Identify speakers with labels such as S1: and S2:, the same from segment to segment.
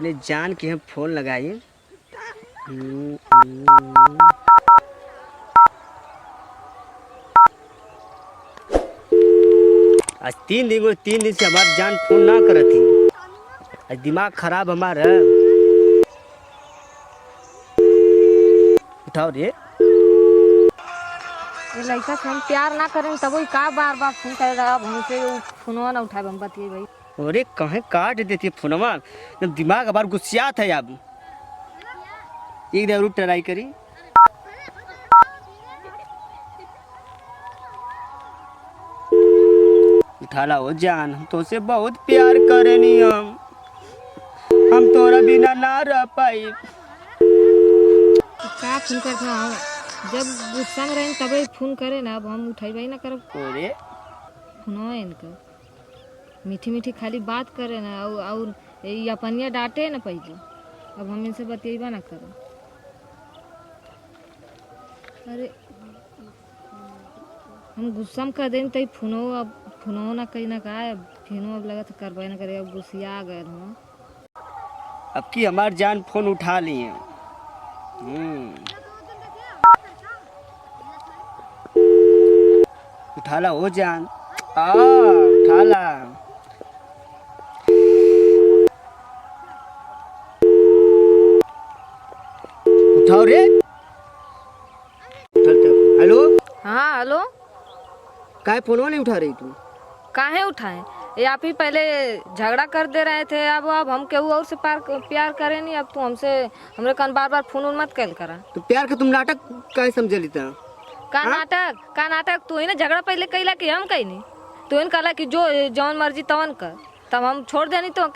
S1: अपने जान के हम फोन लगाई। आज 3 दिन से हमारी जान फोन ना करत थी। आज दिमाग खराब हमारा। उठाओ रे।
S2: ये लड़का से हम प्यार ना करें तब ही का बार बार फोन करेगा। अब हमसे फोनवा ना उठाए हम बतिए भाई।
S1: अरे कहे काट देती है फोनवा। दिमाग हमारा गुस्सियात है। अब एक बार ट्राई करी। उठाला हो जान, हम तो से बहुत प्यार करेनी। हम तोरा बिना ना रह पाई।
S2: का फोन करते हम जब गुस्सा में रहें तभी फोन करे ना। अब हम उठाई ना करब।
S1: अरे
S2: फोनवा इनका मीठी मीठी खाली बात करे ना और ये अपनिया डांटे ना पहले। अब हम इनसे बतिएबा ना करब। अरे हम गुस्सा में कर दें तो फोनो ना कहीं ना कहा फिनो अब लगा तो करवाई ना करे। अब गुस्सिया गए हम।
S1: अब की हमार जान फोन उठा ली है। उठाला हो जान। उठाला। उठाओ रे। हेलो।
S2: हाँ हेलो।
S1: काहे फोनवा नहीं उठा रही तू?
S2: काहे उठाए? ये आप ही पहले झगड़ा कर दे रहे थे। अब हम केहू और से प्यार करे नहीं। अब तू हमसे हमरे कान बार बार फोन मत कल करा।
S1: तो प्यार के तुम नाटक काहे समझ लेता?
S2: का नाटक तू ही ना झगड़ा पहले कैला कि हम कही नहीं। तू ही कहला कि जो जौन मर्जी तवन कर। तब हम छोड़ देनी तो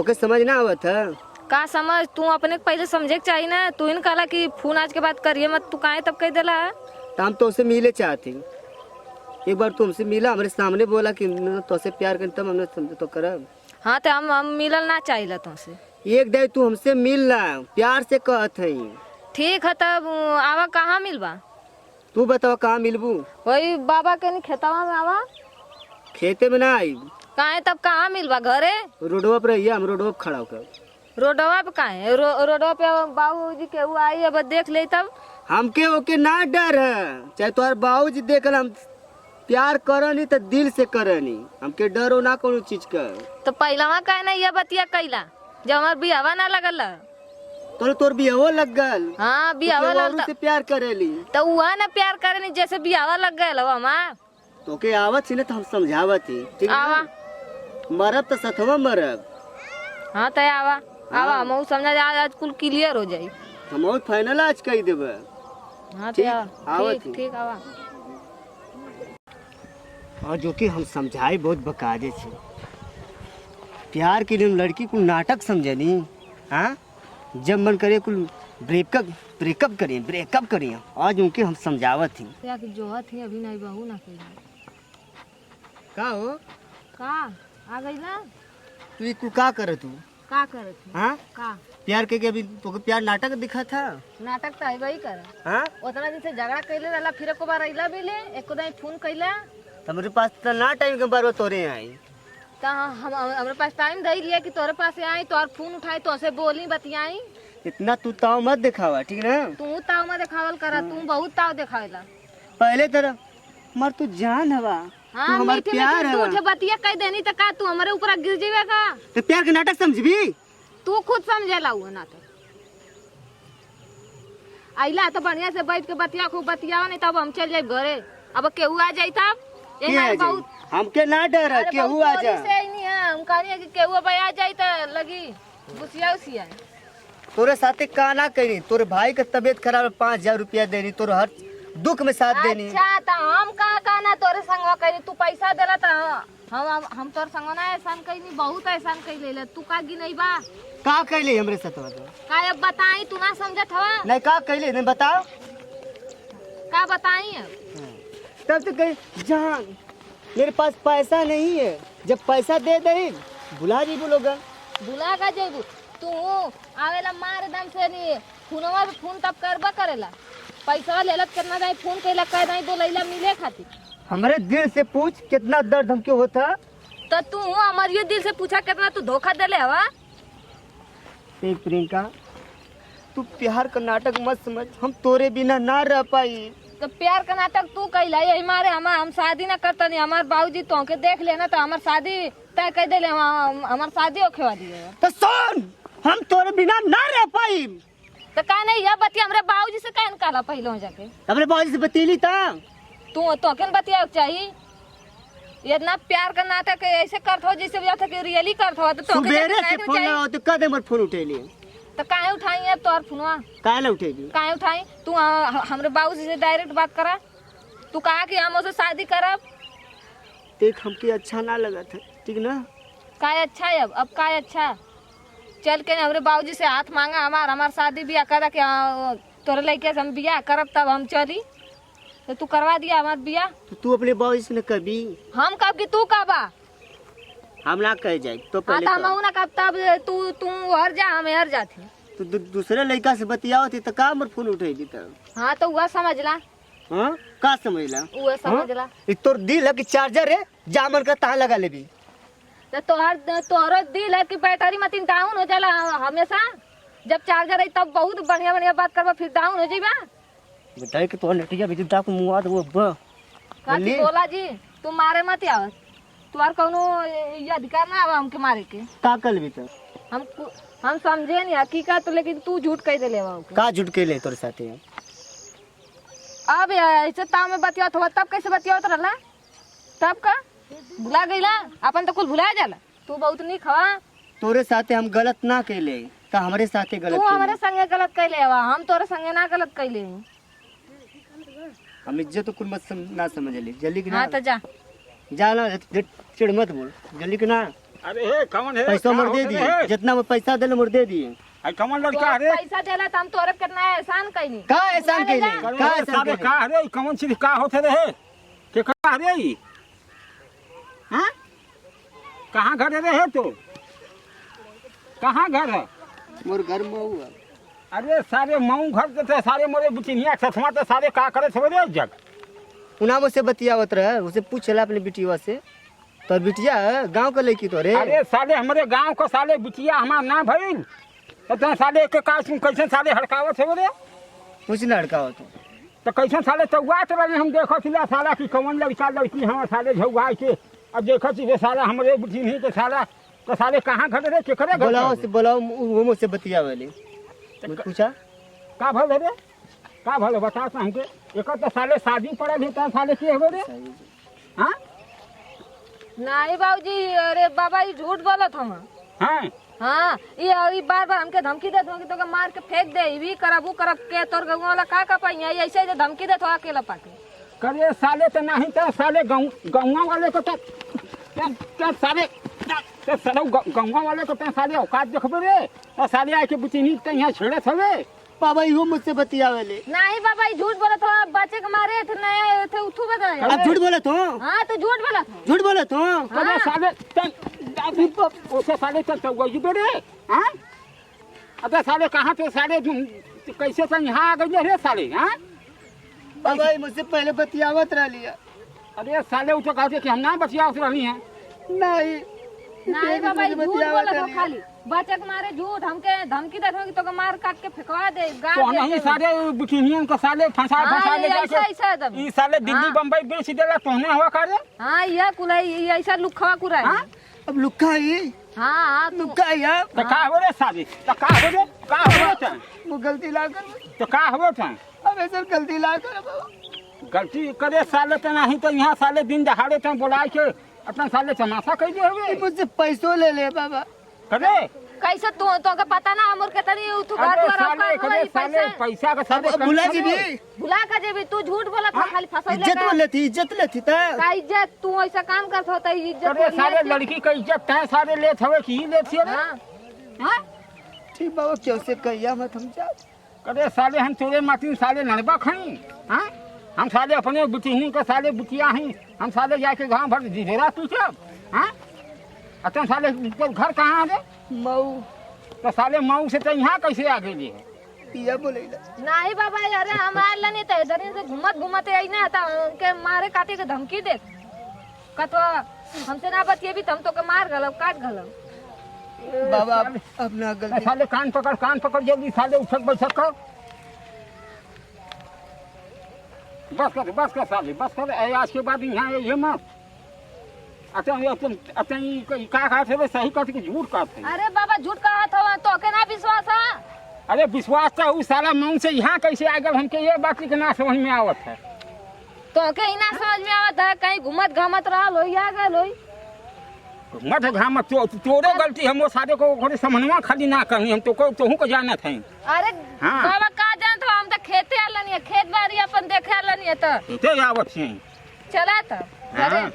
S1: के समझ ना आवत है
S2: का समझ। तू अपने पहले समझे के चाहिए ना। तू ही कहला कि फोन आज के बाद करिए मत। तू काहे तब कह देला?
S1: हम तो उसे मिले चाहते। एक बार तुमसे मिला, हमारे सामने बोला कि तो से प्यार कर, तब हमने समझे तो करब।
S2: हाँ तो हम मिलल ना चाहिए तुमसे।
S1: एक दे तू हमसे मिल ला, प्यार से कहत है।
S2: ठीक है तब आवा कहाँ मिलवा?
S1: तू बताओ कहाँ मिलबू?
S2: वही बाबा के नहीं खेतवा में आवा।
S1: खेते में ना आई।
S2: काहे तब कहाँ मिलवा? घरे
S1: रोडवा पर रहिए, हम रोडवा पर खड़ा होकर।
S2: रोडवा पे काहे? रोडवा पे बाबूजी के वो आई अब देख ले तब।
S1: हमके ओके ना डर है। चाहे तुम्हारे बाबूजी देखल, हम प्यार करनी तो दिल से करनी। हमके डर हो ना कोनो चीज का।
S2: तो पहला काहे ना ये बतिया कैला जब हमार बियावा ना लगल?
S1: तो तोर बियाहो लग गल।
S2: हाँ बियावा लग
S1: से प्यार करेली
S2: तो वह ना प्यार करेनी जैसे बियावा लग गए हमार।
S1: तो के आवत थी ना, तो हम समझावत ही। ठीक
S2: आवा
S1: मरब तो सथवा मरब।
S2: हाँ तो आवा आवा हम समझा आज कुल क्लियर हो जाई।
S1: हम फाइनल आज कही देबे।
S2: हाँ तो ठीक आवा।
S1: और जो कि हम समझाए बहुत बकायदे से। प्यार के लिए लड़की को नाटक समझनी। हाँ जब मन करे कुल ब्रेकअप करिए। आज उनके हम समझावत थी।
S2: जो थी अभी नहीं बहू ना कही
S1: का हो
S2: का आ गई ना।
S1: तू कुल का करे तू?
S2: का करे थी?
S1: हाँ
S2: का
S1: प्यार के अभी तो प्यार नाटक दिखा था।
S2: नाटक तो है वही कर।
S1: हाँ
S2: उतना दिन से झगड़ा कैले रहला, फिर एको बार अइला भी ले, एको दिन फोन कैला।
S1: हमारे पास तो ना टाइम के बार तोरे आई।
S2: तो हमारे पास टाइम दे लिया कि तोरे पास आई तो और फोन उठाई तो से बोली बतियाई।
S1: इतना तू ताव मत दिखावा, ठीक ना?
S2: तू ताव में दिखावल करा। तू बहुत ताव दिखावेला
S1: पहले तरह मर तू जान हवा।
S2: हाँ,
S1: तू हमार प्यार
S2: तू उठे बतिया कह देनी तो का तू हमारे ऊपर गिर जीवे का?
S1: तो प्यार के नाटक समझबी?
S2: तू खुद समझेला हुआ ना। तो आइला तो बढ़िया से बैठ के बतिया खूब बतियावा, नहीं तब हम चल जाए घरे। अब केहू आ जाई तब बहुत
S1: हमके ना डर है। केहू आ जा
S2: हम कहानी कि केहू अब आ जाई तो लगी गुसिया।
S1: तोरे साथे का ना करी। तोरे भाई का तबीयत खराब, 5000 रुपया देनी। तोरे हर दुख में साथ देनी।
S2: अच्छा तो हम का ना तोरे संगवा करी। तू पैसा देला तो हम तोर संगवा ना एहसान कईनी, बहुत एहसान कइले। तू का गिनई बा
S1: का कहले हमरे साथ?
S2: का अब बताई? तू ना समझत हवा?
S1: नहीं का कहले नहीं बताओ।
S2: का बताई?
S1: तब तो कह जान मेरे पास पैसा नहीं है। जब पैसा दे दे बुला जी बोलोगा।
S2: बुला का जेबू तू आवेला मार दम से नहीं। फोनवा पे फोन तब करबा करेला। पैसा लेलत करना जाए फोन कैला कह नहीं बोलैला मिले खातिर।
S1: हमारे दिल से पूछ कितना दर्द हमके होता।
S2: तो तू हमारे दिल से पूछा कितना तू धोखा देले हवा?
S1: देख प्रियंका, तू प्यार का नाटक मत समझ, हम तोरे बिना ना रह पाई।
S2: तो प्यार का नाटक तू कैला, यही मारे हम शादी ना करता नहीं। हमार बाबूजी तो के देख लेना तो हमार शादी तय कर दे, हमार शादी होखे वाली है।
S1: तो सुन, हम तोरे बिना ना रह पाई।
S2: तो का नहीं यह बतिया हमरे बाबूजी से कहन काला पहले हो जाके
S1: अपने बाबूजी से बतीली था।
S2: तू तो केन बतिया चाहिए। इतना प्यार का नाटक ऐसे करत हो जैसे वजह था कि रियली करत हो। तो
S1: सुबेरे से फोन लगाओ तो कदे मत फोन उठेली।
S2: तो काहे उठाई है तोर फोनवा?
S1: काहे ना उठेली?
S2: काहे उठाई? तू हमरे बाबूजी से डायरेक्ट बात करा। तू कहा कि हम उससे शादी करब।
S1: देख हमके अच्छा ना लगा था, ठीक ना?
S2: काय अच्छा है अब काय अच्छा? चल के हमरे बाबूजी से हाथ मांगा, हमार शादी ब्याह करा के तोरे लड़के से हम ब्याह करब तब हम चली। तो तू करवा दिया हमार ब्याह।
S1: तो तू अपने बाबूजी से न कभी।
S2: हम कब कि तू कबा?
S1: हम ना कह जाए तो
S2: हाँ
S1: पहले
S2: तो हम ना कब तब तू हर जा हम हर जाते।
S1: तो दूसरे लड़का से बतियाओ थी तो का मत फोन उठेगी तब।
S2: हाँ तो वह समझला।
S1: हाँ का समझला?
S2: वह समझला।
S1: तोर दिल है कि चार्जर है, जामन का तार लगा ले भी।
S2: तो तोहरो दिल है कि बैटरी मत डाउन हो जाला हमेशा। जब चार्जर है तब बहुत बढ़िया बढ़िया बात करबा, फिर डाउन हो जाइबा।
S1: बताए कि तोर नटिया भी डाक मुआ तो वो
S2: काची बोला जी, तू मारे मत आवत। तुआर कौनो ये अधिकार ना आवा हमके मारे के।
S1: का कल भी तो
S2: हम समझे नहीं हकीकत, लेकिन तू झूठ कह दे लेवा ओके।
S1: का झूठ के ले तोर साथे?
S2: अब ऐसे ताव में बतियात हो तब कैसे बतियात रहला? तब का भुला गईला? अपन तो कुल भुला जाला। तू बहुत नहीं खवा।
S1: तोरे साथे हम गलत ना कैले तो हमरे साथे गलत
S2: तू
S1: कैले।
S2: हमारे संगे गलत कैले हवा, हम तोरे संगे ना गलत कैले।
S1: हम इज्जत तो कुल मत ना समझ ले जल्दी कि ना।
S2: हाँ तो जा
S1: जाना, चिड़ मत बोल जल्दी कि ना।
S3: अरे हे कौन है?
S1: पैसा मोर दे दिए, जितना वो पैसा दिले मोर दे दिए।
S3: अरे कौन
S2: तो
S3: लड़का है?
S2: पैसा देला तो हम तोरे कितना एहसान कैनी।
S1: का एहसान कैले? का एहसान
S3: सारे
S1: कैले?
S3: का रे कौन चीज का होते रहे के का रे ई? हां कहां घर रहे तो? कहां घर है?
S1: मोर घर में हुआ।
S3: अरे सारे मऊ घर के थे, सारे मोरे बुचिनिया ससमा तो सारे का करे थे रे जग।
S1: उना मुझसे बतियावत रहे, उसे पूछला अपने बिटिया से। तो बिटिया गांव का लड़की तो रे।
S3: अरे साले हमारे गांव को साले बिटिया हमार ना भइल तो साले के का कैसे साले हड़कावत है रे?
S1: कुछ ना अड़काओ
S3: तो कैसे साले चौगात रहे हम देखो थिला साला की कौन लड़का लड़की हम साले झौगा के। अब देखो थे साला हमरे बुझी नहीं तो साले कहाँ घर रे के करे
S1: बोलाओ से बोलाओ, वो मुझसे बतियावले। मैं पूछा
S3: का भल रे? का भल बता तो हमके। एक तो साले शादी पड़ल है तो साले के हो रे? हां
S2: नहीं बाबूजी, अरे बाबा ये झूठ बोलत हम।
S3: हां
S2: हाँ ये बार बार हमके धमकी देत हो कि तो मार के फेंक दे, ई भी करब ऊ करब के। तोर गाँव वाला का पाई ऐसे जो धमकी देत हो अकेला पाके।
S3: करे साले तो नहीं तो साले गाँव वाले को तो साले तो साले गाँव वाले को तो साले औकात देखबे रे। तो साले आके बुचिनी तो यहाँ छेड़त हवे।
S1: बाबा इहो मुझसे बतियावले।
S2: नहीं बाबा ये झूठ बोलत हो, बच्चे के मारे थे नए थे उठू बताए।
S1: अब झूठ बोला तो?
S2: हाँ तो झूठ बोलत हो।
S1: झूठ बोला तो?
S3: करे साले ओसे साले तो गई रे। हां अब साले कहाँ पे साले कैसे से यहाँ आ गए रे साले? हां
S1: बाबा ये मुझसे पहले बतियावत रह लिया।
S3: अरे साले वो तो कहते कि हम ना बचियावत रही हैं।
S1: नहीं
S2: नहीं बाबा ये झूठ बोलत हो खाली। बच्चे के मारे झूठ हमके धमकी देत हो कि तो मार काट के फेंकवा दे गाड़
S3: तो
S2: दे।
S3: नहीं सारे बुचिनियन को साले फंसा
S2: हाँ,
S3: ले
S2: ये
S3: जाके
S2: ऐसा एकदम।
S3: ई साले दिल्ली
S2: हाँ।
S3: बम्बई बेच देला तोहने हुआ करे।
S2: हाँ ये कुलाई ये ऐसा लुखवा कुरा है।
S3: हां
S1: अब लुक्का ही
S2: हाँ हाँ
S1: लुक्का ही अब।
S3: तो का हो रे साले? तो का हो रे? का हो रे?
S1: वो गलती ला कर,
S3: तो का हो रे?
S1: अब ऐसा गलती ला कर बाबा।
S3: गलती करे साले तो नहीं तो यहाँ साले दिन दहाड़े तो बुला के अपना साले तमाशा कर दे
S1: ये
S3: हवे
S1: मुझसे पैसों ले ले बाबा।
S3: करे।
S2: कैसे तू तो के पता ना हमर के तनी तू घर
S3: अरे
S2: पर
S3: साले करे साले पैसा का साले
S1: अब भुला जी भी
S2: भुला का जेबी तू झूठ बोलत हो खाली फसौले
S1: इज्जत
S2: का।
S1: बोले थी, इज्जत ले थी ता।
S2: का इज्जत? तू ऐसा काम करत हो त इज्जत
S3: करे
S2: बोलिए
S3: साले
S2: थी।
S3: लड़की का इज्जत तय सारे लेत हवे कि ही लेत हवे।
S2: हाँ
S3: हां
S1: ठीक बाबा क्यों से कहिया मत हम जा।
S3: करे साले हम तोरे माटी साले नड़बा खाई। हां हम साले अपने बुटिहनी के साले बुटिया हैं। हम साले जाके गांव भर जीरा पूछब। हां अतन साले घर कहाँ है?
S1: मऊ
S3: तो साले मऊ से तो यहाँ कैसे आ गई है?
S1: पिया बोलेला।
S2: नहीं बाबा अरे हमार ला नहीं तो इधर से घुमत घुमत आई ना था के मारे काटे के धमकी दे कतो हमसे ना बतिए भी तुम तो के मार गलो काट गलो।
S1: बाबा अपना गलती
S3: साले कान पकड़ जल्दी साले उठक बैठक कर। बस कर साले बस कर। आज के बाद यहाँ ये मत का कहते सही कहते कि झूठ कहते।
S2: अरे बाबा झूठ कहा था तो के ना विश्वास है।
S3: अरे विश्वास तो उस साला मन से यहाँ कैसे आ गए हमके ये बात के ना समझ में आवत है।
S2: तो के ही ना समझ में आवत है कहीं घूमत घामत रहा लोई आ गए लोई
S3: मत घाम तोरे गलती हम वो सारे को समझवा खाली ना करनी हम तो को जानत है।
S2: अरे
S3: हाँ।
S2: बाबा का जानत हो हम तो खेते आलन है खेत बाड़ी अपन देखे आलन है तो
S3: ते आवत है
S2: चला तब
S3: हाँ।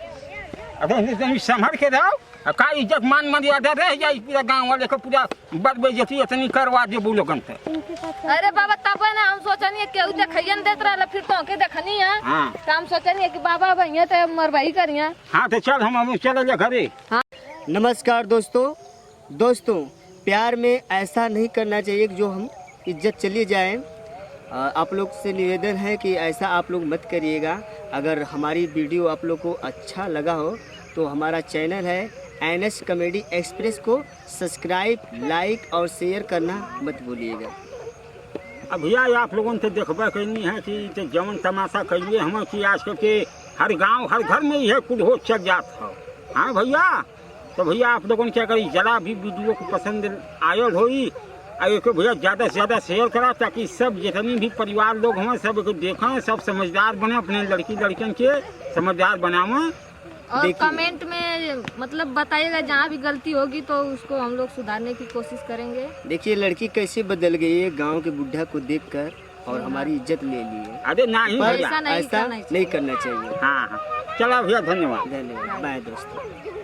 S3: अरे संभल के रहो का इज्जत मान मर्यादा रह जाए पूरा गांव वाले को पूरा बड़ बेइज्जती इतनी करवा दे वो लोगन से।
S2: अरे बाबा तब ना हम सोचनी केहू देखैन देत रहल फिर तो के देखनी है
S3: हाँ।
S2: तो हम सोचनी कि बाबा भैया तो मरवाई करिया।
S3: हाँ तो चल हम चले घरे।
S1: नमस्कार दोस्तों प्यार में ऐसा नहीं करना चाहिए कि जो हम इज्जत चली जाए। आप लोग से निवेदन है कि ऐसा आप लोग मत करिएगा। अगर हमारी वीडियो आप लोग को अच्छा लगा हो तो हमारा चैनल है NS कॉमेडी एक्सप्रेस को सब्सक्राइब लाइक और शेयर करना मत भूलिएगा।
S3: अब भैया आप लोगों से देखबा करनी है कि जवन तमाशा करिए हम कि आजकल के हर गांव हर घर में यह कुछ हो चल जात है। हाँ भैया तो भैया आप लोगों ने क्या करी जरा भी वीडियो को पसंद आयल होई एक भैया ज़्यादा से ज़्यादा शेयर करा ताकि सब जितनी भी परिवार लोग हों सब को देखें सब समझदार बने अपने लड़कियों के समझदार बनावें।
S2: और कमेंट में मतलब बताइएगा जहाँ भी गलती होगी तो उसको हम लोग सुधारने की कोशिश करेंगे।
S1: देखिए लड़की कैसे बदल गई है गांव के बुढ़ा को देखकर और हमारी इज्जत ले ली है।
S3: अरे नहीं
S1: पर
S3: भैया
S1: ऐसा नहीं करना चाहिए।
S3: हाँ चला भैया धन्यवाद।
S1: धन्यवाद बाय दोस्तों।